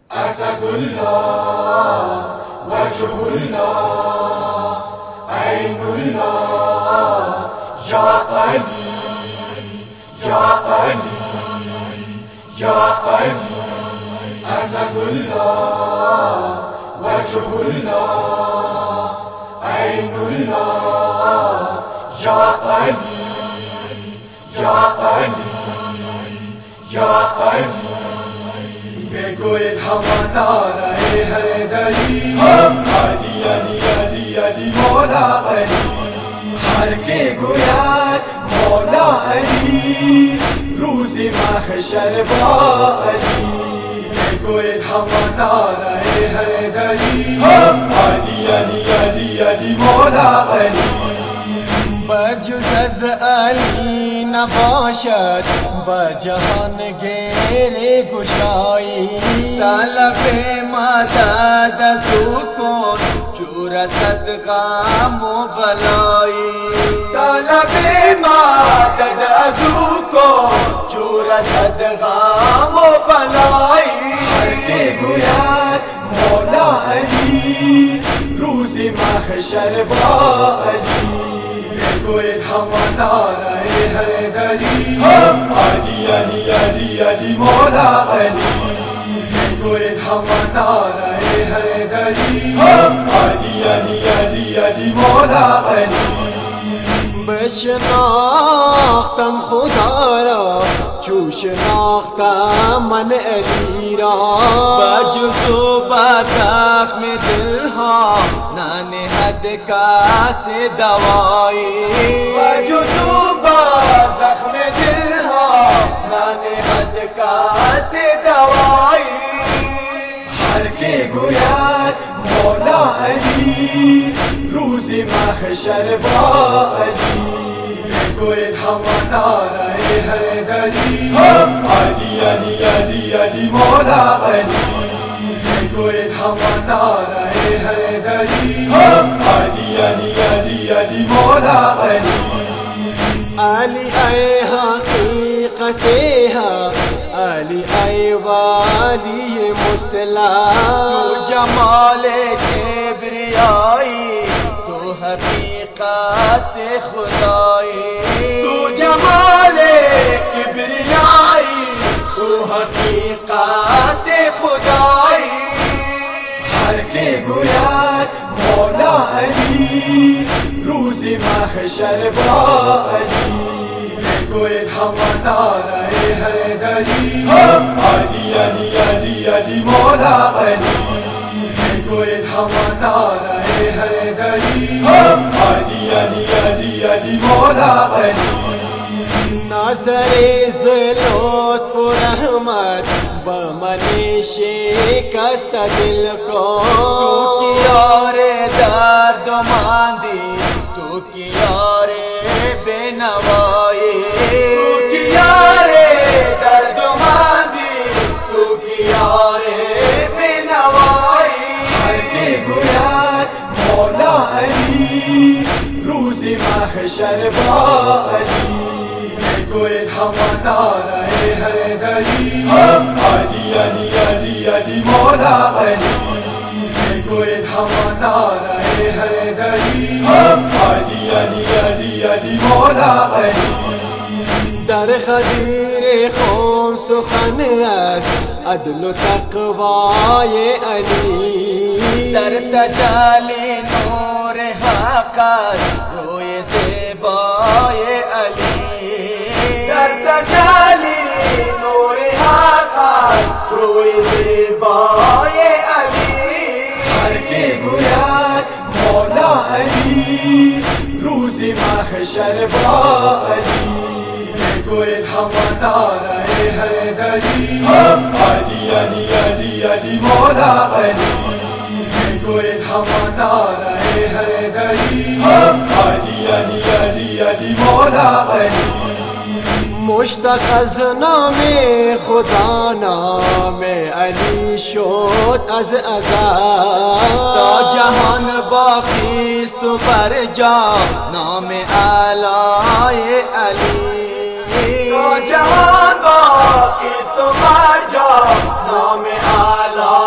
Asadullah, Wajhullah, Ainullah, Ya Ali, Ya Ali, Ya Ali. Asadullah, Wajhullah, Ainullah, Ya Ali, Ya Ali, Ya Ali. بگوید هماناره حیدری علی علی علی علی مولا علی. هر که گوید مولا علی روز محشر با علی. بگوید هماناره حیدری علی علی علی علی مولا علی. بجز از علی نباشد با جهان گیر گشایی. طلب مدد از او کن جور صدقم و بلایی. طلب مدد از او کن جور صدقم و بلایی. هر که گوید مولا علی روز محشر با علی. بگوید هماناره حیدری علی علی علی علی مولا علی. بگوید هماناره حیدری علی علی علی علی مولا علی. بشناختم خدا را چو شناختم من علی را. بجز و بدزخم دلها ننهد کس دوایی. بجز و بدزخم دلها ننهد کس دوایی. هر که گوید مولا علی روز محشر با علی. بگوید هماناره حیدری علی علی علی علی مولا علی. بگوید هماناره حیدری علی علی علی علی مولا علی. علی ای حقیقت حق، علی ای والی مطلق. تو جمال کبریایی، تو حقیقت خدایی. تو جمال کبریایی، تو حقیقت خدایی. هر که گوید مولا علی روز محشر با علی. بگوید هماناره حیدری علی علی علی علی مولا علی. بگوید هماناره حیدری علی علی علی علی مولا علی. نظر لطف و رحمت با من شکست دل کو. تو کی یار درد و ماندی، تو کی یار بنوایی. تو کی یار درد و ماندی، تو کی یار بنوایی. هر که گوید مولا علی روز محشر با علی. بگوید هماناره حیدری علی علی علی علی مولا علی. بگوید هماناره حیدری علی علی علی علی مولا علی. در خدیر خم سخن است عدل و تقوای علی. در تجلی نور حق است روی زیبای علی. در تجلی نور حق است روی زیبای علی. هر که گوید مولا علی روز محشر با علی. بگوید هماناره حیدری علی علی علی علی مولا علی. بگوید هماناره حیدری علی علی علی علی مولا علی. مشتاق از نام خدا نام علی شد از ازل. تا جهان باقی است و بر جا نام علای علی. تا جهان باقی است و بر جا نام علای